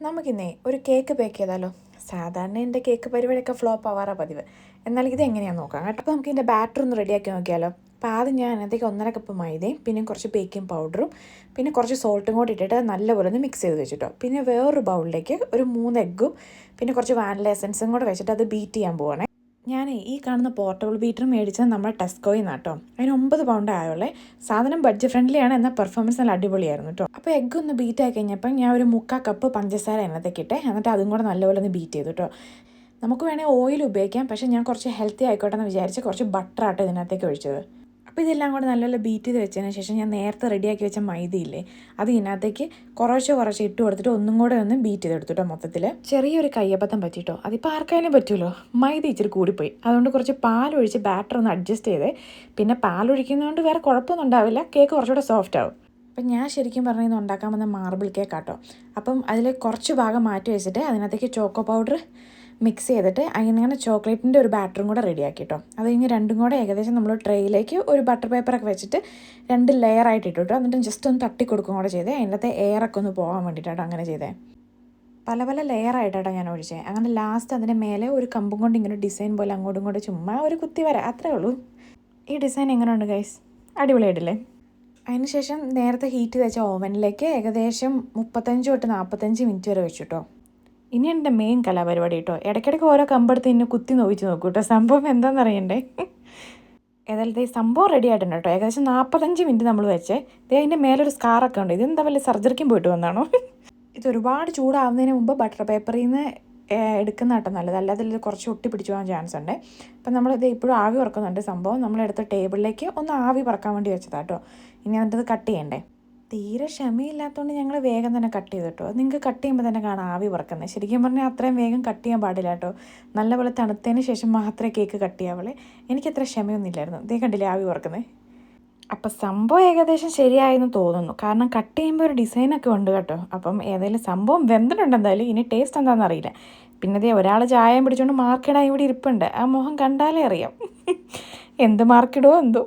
നമുക്കിന്നേ ഒരു cake bake ചെയ്താലോ? സാധാരണ എൻ്റെ കേക്ക് പരിപാടിയൊക്കെ ഫ്ലോപ്പ് ആവാറാണ് പതിവ്. എന്നാൽ ഇതെങ്ങനെയാണെന്ന് നോക്കാം കേട്ടോ. അപ്പോൾ നമുക്ക് ഇതിൻ്റെ ബാറ്റർ ഒന്ന് റെഡിയാക്കി നോക്കിയാലോ? അപ്പോൾ ആദ്യം ഞാൻ അതിനകത്തേക്ക് 1.5 കപ്പ് മൈദയും പിന്നെ കുറച്ച് ബേക്കിംഗ് പൗഡറും പിന്നെ കുറച്ച് സോൾട്ടും കൂടി ഇട്ടിട്ട് നല്ലപോലെ ഒന്ന് മിക്സ് ചെയ്ത് വെച്ചിട്ടോ. പിന്നെ വേറൊരു ബൗളിലേക്ക് ഒരു 3 എഗ്ഗും പിന്നെ കുറച്ച് വാനില എസൻസും കൂടെ വെച്ചിട്ട് അത് ബീറ്റ് ചെയ്യാൻ പോവാണേ. ഞാൻ ഈ കാണുന്ന പോർട്ടബിൾ ബീറ്റർ മേടിച്ചത് നമ്മുടെ ടെസ്കോയിൽ നിന്നാണ് കേട്ടോ. അതിന് 9 പൗണ്ട് ആയുള്ളേ. സാധനം ബഡ്ജറ്റ് ഫ്രണ്ട്ലി ആണ്, എന്നാൽ പെർഫോമൻസ് നല്ല അടിപൊളിയായിരുന്നു കേട്ടോ. അപ്പോൾ എഗ്ഗ് ഒന്ന് ബീറ്റ് ആയി കഴിഞ്ഞപ്പോൾ ഞാൻ ഒരു 3/4 കപ്പ് പഞ്ചസാര അതിനകത്തേക്ക് ഇട്ടേ, എന്നിട്ട് അതും കൂടെ നല്ലപോലെ ഒന്ന് ബീറ്റ് ചെയ്തു കേട്ടോ. നമുക്ക് വേണേൽ ഓയിൽ ഉപയോഗിക്കാം, പക്ഷേ ഞാൻ കുറച്ച് ഹെൽത്തി ആയിക്കോട്ടെ എന്ന് വിചാരിച്ച് കുറച്ച് ബട്ടറാട്ടോ ഇതിനകത്തേക്ക് ഒഴിച്ചത്. അപ്പോൾ ഇതെല്ലാം കൂടെ നല്ലപോലെ ബീറ്റ് ചെയ്ത് വെച്ചതിന് ശേഷം ഞാൻ നേരത്തെ റെഡിയാക്കി വെച്ച മൈദയില്ലേ, അത് ഇതിനകത്തേക്ക് കുറച്ച് ഇട്ട് കൊടുത്തിട്ട് ഒന്നും കൂടെ ഒന്ന് ബീറ്റ് ചെയ്തെടുത്തിട്ടോ. മൊത്തത്തിൽ ചെറിയൊരു കയ്യബദ്ധം പറ്റിയിട്ടോ. അതിപ്പോൾ ആർക്കായാലും പറ്റുമല്ലോ, മൈദ ഇച്ചിരി കൂടിപ്പോയി. അതുകൊണ്ട് കുറച്ച് പാലൊഴിച്ച് ബാറ്റർ ഒന്ന് അഡ്ജസ്റ്റ് ചെയ്തേ. പിന്നെ പാലൊഴിക്കുന്നതുകൊണ്ട് വേറെ കുഴപ്പമൊന്നും ഉണ്ടാവില്ല, കേക്ക് കുറച്ചുകൂടെ സോഫ്റ്റ് ആവും. അപ്പം ഞാൻ ശരിക്കും പറഞ്ഞിന്ന് ഉണ്ടാക്കാൻ വന്ന മാർബിൾ കേക്കാട്ടോ. അപ്പം അതിൽ കുറച്ച് ഭാഗം മാറ്റി വെച്ചിട്ട് അതിനകത്തേക്ക് ചോക്കോ പൗഡർ മിക്സ് ചെയ്തിട്ട് അങ്ങനെ ചോക്ലേറ്റിൻ്റെ ഒരു ബാറ്ററും കൂടെ റെഡിയാക്കി കേട്ടോ. അത് കഴിഞ്ഞ് രണ്ടും കൂടെ ഏകദേശം നമ്മൾ ട്രേയിലേക്ക് ഒരു ബട്ടർ പേപ്പറൊക്കെ വെച്ചിട്ട് 2 ലെയറായിട്ട് ഇട്ടു കേട്ടോ. എന്നിട്ട് ജസ്റ്റ് ഒന്ന് തട്ടി കൊടുക്കും കൂടെ ചെയ്തേ. അതിനകത്തെ എയറൊക്കെ ഒന്ന് പോകാൻ വേണ്ടിയിട്ടാട്ടോ അങ്ങനെ ചെയ്തേ. പല ലെയറായിട്ടാട്ടോ ഞാൻ ഒഴിച്ചത്. അങ്ങനെ ലാസ്റ്റ് അതിൻ്റെ മേലെ ഒരു കമ്പും കൊണ്ട് ഇങ്ങനെ ഡിസൈൻ പോലെ അങ്ങോട്ടും ഇങ്ങോട്ടും ചുമ്മാ ഒരു കുത്തി വരാം, അത്രേ ഉള്ളൂ. ഈ ഡിസൈൻ എങ്ങനെയുണ്ട് ഗൈസ്? അടിപൊളിയായിട്ടില്ലേ? അതിനുശേഷം നേരത്തെ ഹീറ്റ് വെച്ച ഓവനിലേക്ക് ഏകദേശം 35 തൊട്ട് 45 മിനിറ്റ് വരെ വെച്ചു കേട്ടോ. ഇനി എൻ്റെ മെയിൻ കലാപരിപാടി കേട്ടോ. ഇടയ്ക്കിടയ്ക്ക് ഓരോ കമ്പെടുത്ത് ഇന്നെ കുത്തി നോക്കിച്ച് നോക്കൂ കേട്ടോ. സംഭവം എന്താണെന്ന് അറിയണ്ടേ? ഏതായാലും ഈ സംഭവം റെഡി ആയിട്ടുണ്ട് കേട്ടോ. ഏകദേശം 45 മിനിറ്റ് നമ്മൾ വെച്ചേ. അതിൻ്റെ മേലൊരു സ്കാറൊക്കെ ഉണ്ട്. ഇതെന്താ വല്ല സർജറിക്കും പോയിട്ട് വന്നാണോ? ഇത് ഒരുപാട് ചൂടാവുന്നതിന് മുമ്പ് ബട്ടർ പേപ്പറിൽ നിന്ന് എടുക്കുന്ന കേട്ടോ നല്ലത്, അല്ലാതെ ഇതിൽ കുറച്ച് ഒട്ടി പിടിച്ചു പോകാൻ ചാൻസ് ഉണ്ട്. അപ്പം നമ്മളിത് ഇപ്പോഴും ആവി പറക്കുന്നുണ്ട്. സംഭവം നമ്മളെടുത്ത ടേബിളിലേക്ക് ഒന്ന് ആവി പറക്കാൻ വേണ്ടി വെച്ചതാട്ടോ. ഇനി എന്നിട്ട് കട്ട് ചെയ്യണ്ടേ. തീരെ ക്ഷമയില്ലാത്തതുകൊണ്ട് ഞങ്ങൾ വേഗം തന്നെ കട്ട് ചെയ്തു കേട്ടോ. നിങ്ങൾക്ക് കട്ട് ചെയ്യുമ്പോൾ തന്നെ കാണാം ആവി പറക്കുന്നത്. ശരിക്കും പറഞ്ഞാൽ അത്രയും വേഗം കട്ട് ചെയ്യാൻ പാടില്ല കേട്ടോ. നല്ലപോലെ തണുത്തതിന് ശേഷം മാത്രമേ കേക്ക് കട്ട് ചെയ്യാവുള്ളൂ. എനിക്കത്ര ക്ഷമയൊന്നും ഇല്ലായിരുന്നു. ഇതേ കണ്ടില്ലേ ആവി പറക്കുന്നത്. അപ്പം സംഭവം ഏകദേശം ശരിയായെന്ന് തോന്നുന്നു. കാരണം കട്ട് ചെയ്യുമ്പോൾ ഒരു ഡിസൈനൊക്കെ ഉണ്ട് കേട്ടോ. അപ്പം ഏതായാലും സംഭവം വെന്തിട്ടുണ്ട് എന്തായാലും. ഇനി ടേസ്റ്റ് എന്താണെന്ന് അറിയില്ല. പിന്നെ ഇതേ ഒരാൾ ചായം പിടിച്ചുകൊണ്ട് മാർക്കിടാൻ ഇവിടെ ഇരിപ്പുണ്ട്. ആ മുഖം കണ്ടാലേ അറിയാം എന്ത് മാർക്കിടുമോ എന്തോ.